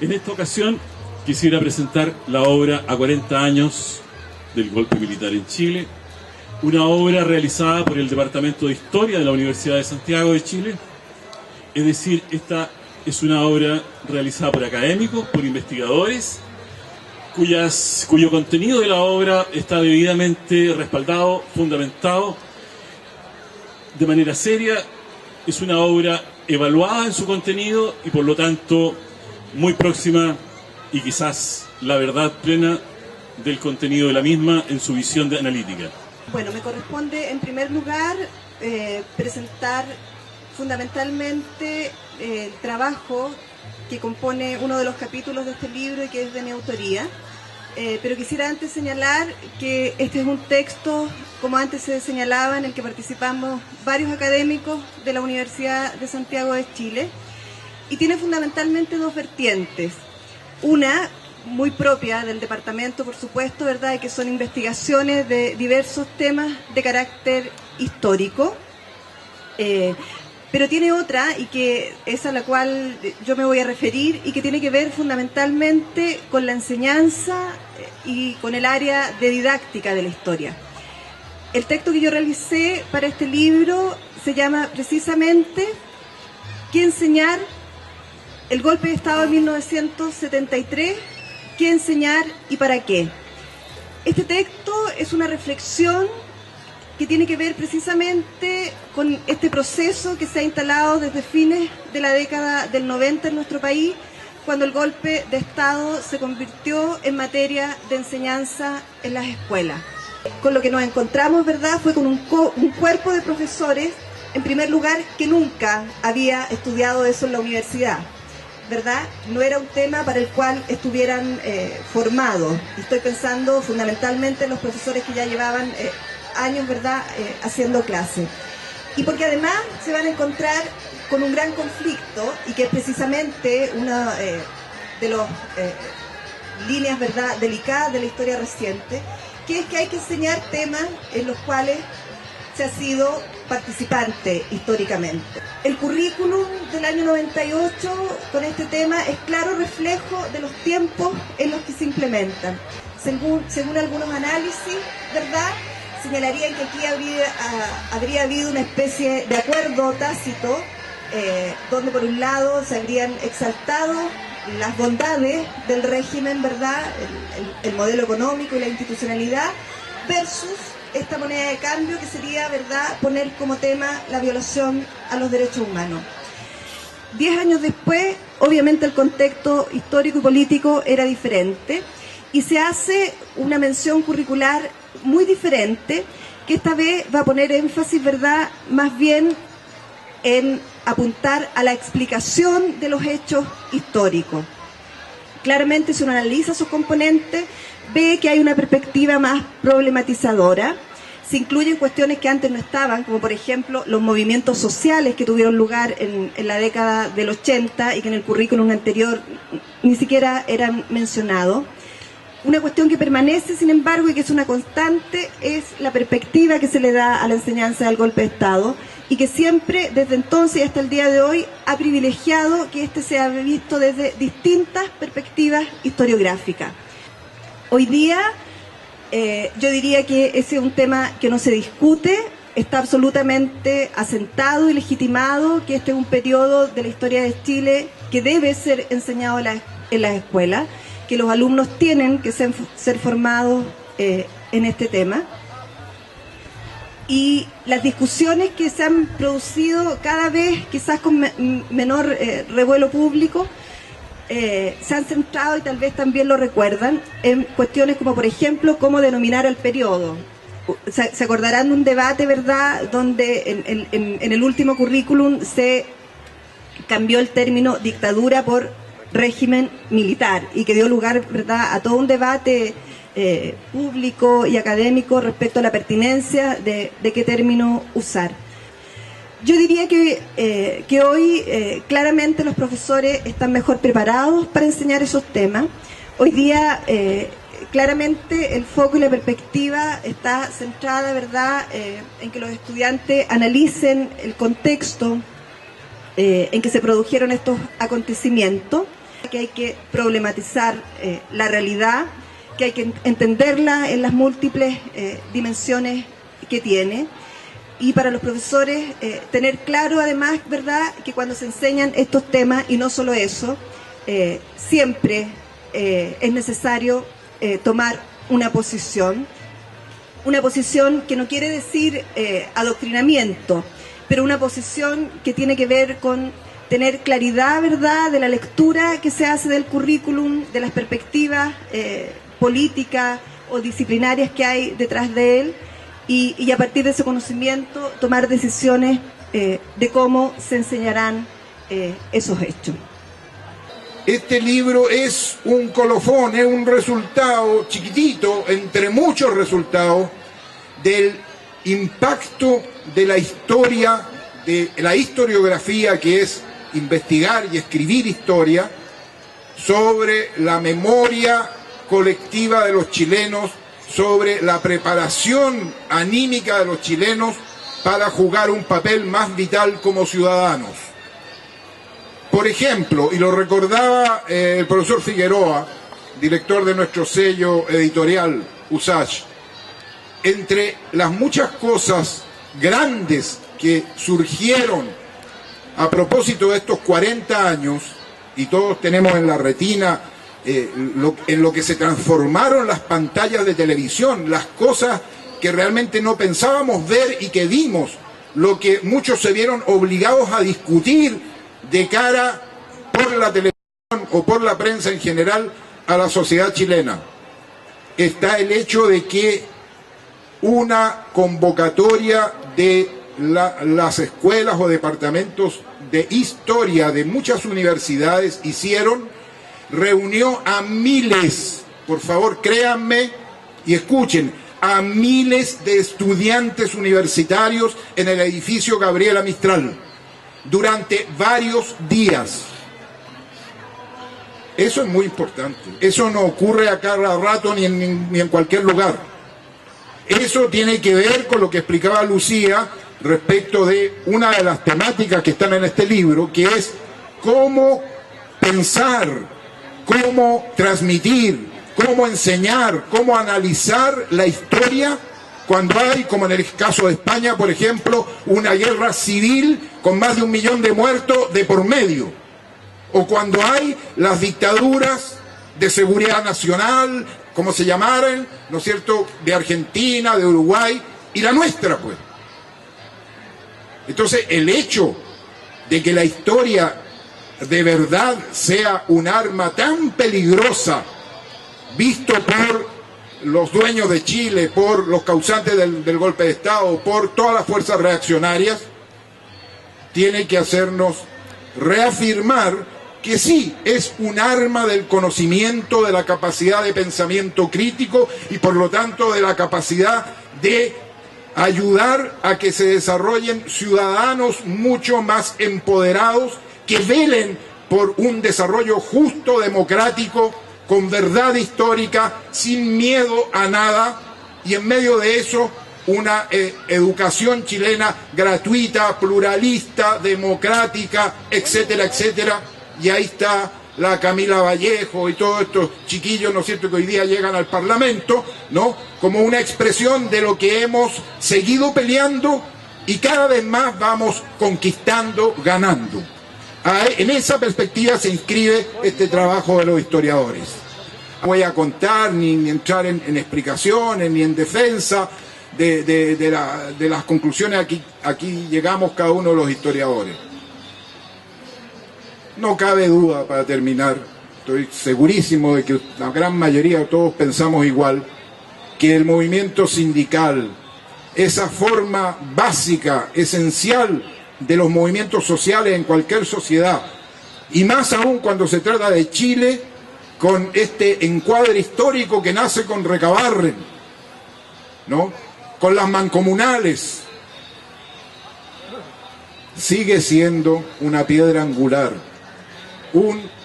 En esta ocasión quisiera presentar la obra A 40 años del golpe militar en Chile, una obra realizada por el Departamento de Historia de la Universidad de Santiago de Chile. Es decir, esta es una obra realizada por académicos, por investigadores, cuyo contenido de la obra está debidamente respaldado, fundamentado, de manera seria. Es una obra evaluada en su contenido y por lo tanto muy próxima y quizás la verdad plena del contenido de la misma en su visión de analítica. Bueno, me corresponde en primer lugar presentar fundamentalmente el trabajo que compone uno de los capítulos de este libro y que es de mi autoría. Pero quisiera antes señalar que este es un texto, como antes se señalaba, en el que participamos varios académicos de la Universidad de Santiago de Chile, y tiene fundamentalmente dos vertientes. Una, muy propia del departamento, por supuesto, ¿verdad?, que son investigaciones de diversos temas de carácter histórico, pero tiene otra, y que es a la cual yo me voy a referir, y que tiene que ver fundamentalmente con la enseñanza y con el área de didáctica de la historia. El texto que yo realicé para este libro se llama precisamente ¿Qué enseñar? El golpe de Estado de 1973, ¿qué enseñar y para qué? Este texto es una reflexión que tiene que ver precisamente con este proceso que se ha instalado desde fines de la década del 90 en nuestro país, cuando el golpe de Estado se convirtió en materia de enseñanza en las escuelas. Con lo que nos encontramos, ¿verdad?, fue con un cuerpo de profesores, en primer lugar, que nunca había estudiado eso en la universidad, ¿verdad? No era un tema para el cual estuvieran formados. Estoy pensando fundamentalmente en los profesores que ya llevaban años, ¿verdad?, haciendo clases. Y porque además se van a encontrar con un gran conflicto, y que es precisamente una de las líneas, ¿verdad?, delicadas de la historia reciente, que es que hay que enseñar temas en los cuales se ha sido participante históricamente. El currículum del año 98 con este tema es claro reflejo de los tiempos en los que se implementan. Según algunos análisis, ¿verdad?, señalarían que aquí habría habido una especie de acuerdo tácito, donde por un lado se habrían exaltado las bondades del régimen, ¿verdad?, el modelo económico y la institucionalidad, versus esta moneda de cambio que sería, ¿verdad?, poner como tema la violación a los derechos humanos. 10 años después, obviamente el contexto histórico y político era diferente, y se hace una mención curricular muy diferente, que esta vez va a poner énfasis, ¿verdad?, más bien en apuntar a la explicación de los hechos históricos. Claramente, si uno analiza sus componentes, ve que hay una perspectiva más problematizadora. Se incluyen cuestiones que antes no estaban, como por ejemplo los movimientos sociales que tuvieron lugar en la década del 80 y que en el currículum anterior ni siquiera eran mencionados. Una cuestión que permanece, sin embargo, y que es una constante, es la perspectiva que se le da a la enseñanza del golpe de Estado, y que siempre, desde entonces y hasta el día de hoy, ha privilegiado que este sea visto desde distintas perspectivas historiográficas. Hoy día, yo diría que ese es un tema que no se discute, está absolutamente asentado y legitimado, que este es un periodo de la historia de Chile que debe ser enseñado en las escuelas, que los alumnos tienen que ser formados en este tema. Y las discusiones que se han producido cada vez, quizás con menor revuelo público, se han centrado, y tal vez también lo recuerdan, en cuestiones como, por ejemplo, cómo denominar el periodo. Se acordarán de un debate, ¿verdad?, donde en el último currículum se cambió el término dictadura por régimen militar, y que dio lugar, ¿verdad?, a todo un debate público y académico respecto a la pertinencia de qué término usar. Yo diría que hoy claramente los profesores están mejor preparados para enseñar esos temas. Hoy día claramente el foco y la perspectiva está centrada, ¿verdad?, en que los estudiantes analicen el contexto en que se produjeron estos acontecimientos, Que hay que problematizar la realidad, que hay que entenderla en las múltiples dimensiones que tiene. Y para los profesores, tener claro además, ¿verdad?, que cuando se enseñan estos temas, y no solo eso, siempre es necesario tomar una posición que no quiere decir adoctrinamiento, pero una posición que tiene que ver con tener claridad, ¿verdad?, de la lectura que se hace del currículum, de las perspectivas políticas o disciplinarias que hay detrás de él, y a partir de ese conocimiento tomar decisiones de cómo se enseñarán esos hechos. Este libro es un colofón, es un resultado chiquitito, entre muchos resultados, del impacto de la historia, de la historiografía, que es investigar y escribir historia, sobre la memoria colectiva de los chilenos, sobre la preparación anímica de los chilenos para jugar un papel más vital como ciudadanos. Por ejemplo, y lo recordaba el profesor Figueroa, director de nuestro sello editorial USACH, entre las muchas cosas grandes que surgieron a propósito de estos 40 años, y todos tenemos en la retina en lo que se transformaron las pantallas de televisión, las cosas que realmente no pensábamos ver y que vimos, lo que muchos se vieron obligados a discutir de cara por la televisión o por la prensa en general a la sociedad chilena. Está el hecho de que una convocatoria de las escuelas o departamentos de historia de muchas universidades reunió a miles, por favor créanme y escuchen, a miles de estudiantes universitarios en el edificio Gabriela Mistral durante varios días. Eso es muy importante. Eso no ocurre a cada rato ni en cualquier lugar. Eso tiene que ver con lo que explicaba Lucía respecto de una de las temáticas que están en este libro, que es cómo pensar, cómo transmitir, cómo enseñar, cómo analizar la historia cuando hay, como en el caso de España, por ejemplo, una guerra civil con más de 1 millón de muertos de por medio, o cuando hay las dictaduras de seguridad nacional, como se llamaran, ¿no es cierto?, de Argentina, de Uruguay, y la nuestra, pues. Entonces, el hecho de que la historia de verdad sea un arma tan peligrosa, visto por los dueños de Chile, por los causantes del golpe de Estado, por todas las fuerzas reaccionarias, tiene que hacernos reafirmar que sí, es un arma del conocimiento, de la capacidad de pensamiento crítico y por lo tanto de la capacidad de ayudar a que se desarrollen ciudadanos mucho más empoderados, que velen por un desarrollo justo, democrático, con verdad histórica, sin miedo a nada, y en medio de eso una educación chilena gratuita, pluralista, democrática, etcétera, etcétera. Y ahí está la Camila Vallejo y todos estos chiquillos, ¿no es cierto?, que hoy día llegan al Parlamento, ¿no?, como una expresión de lo que hemos seguido peleando y cada vez más vamos conquistando, ganando. En esa perspectiva se inscribe este trabajo de los historiadores. No voy a contar ni entrar en explicaciones ni en defensa de las conclusiones aquí llegamos cada uno de los historiadores. No cabe duda, para terminar, estoy segurísimo de que la gran mayoría, todos pensamos igual, que el movimiento sindical, esa forma básica, esencial de los movimientos sociales en cualquier sociedad, y más aún cuando se trata de Chile, con este encuadre histórico que nace con Recabarren, ¿no?, con las mancomunales, sigue siendo una piedra angular,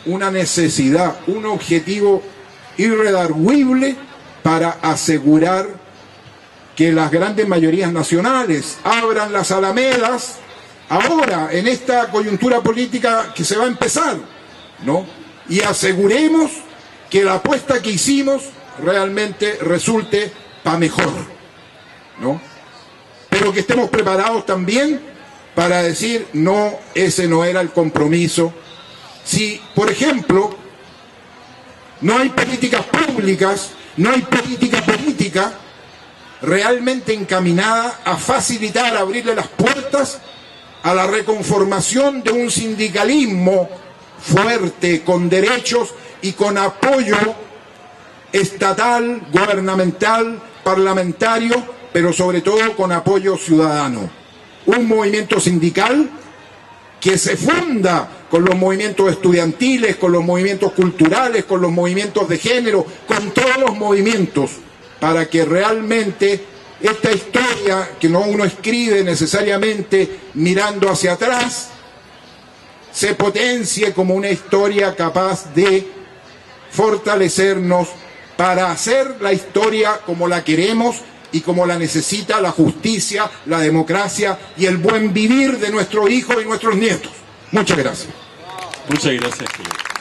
una necesidad, un objetivo irredarguible para asegurar que las grandes mayorías nacionales abran las alamedas ahora, en esta coyuntura política que se va a empezar, ¿no?, y aseguremos que la apuesta que hicimos realmente resulte para mejor, ¿no? Pero que estemos preparados también para decir, no, ese no era el compromiso. Si, por ejemplo, no hay políticas públicas, no hay política realmente encaminada a facilitar, a abrirle las puertas a la reconformación de un sindicalismo fuerte, con derechos y con apoyo estatal, gubernamental, parlamentario, pero sobre todo con apoyo ciudadano. Un movimiento sindical que se funda con los movimientos estudiantiles, con los movimientos culturales, con los movimientos de género, con todos los movimientos, para que realmente esta historia, que no uno escribe necesariamente mirando hacia atrás, se potencie como una historia capaz de fortalecernos para hacer la historia como la queremos y como la necesita la justicia, la democracia y el buen vivir de nuestros hijos y nuestros nietos. Muchas gracias. Muchas gracias, Julio.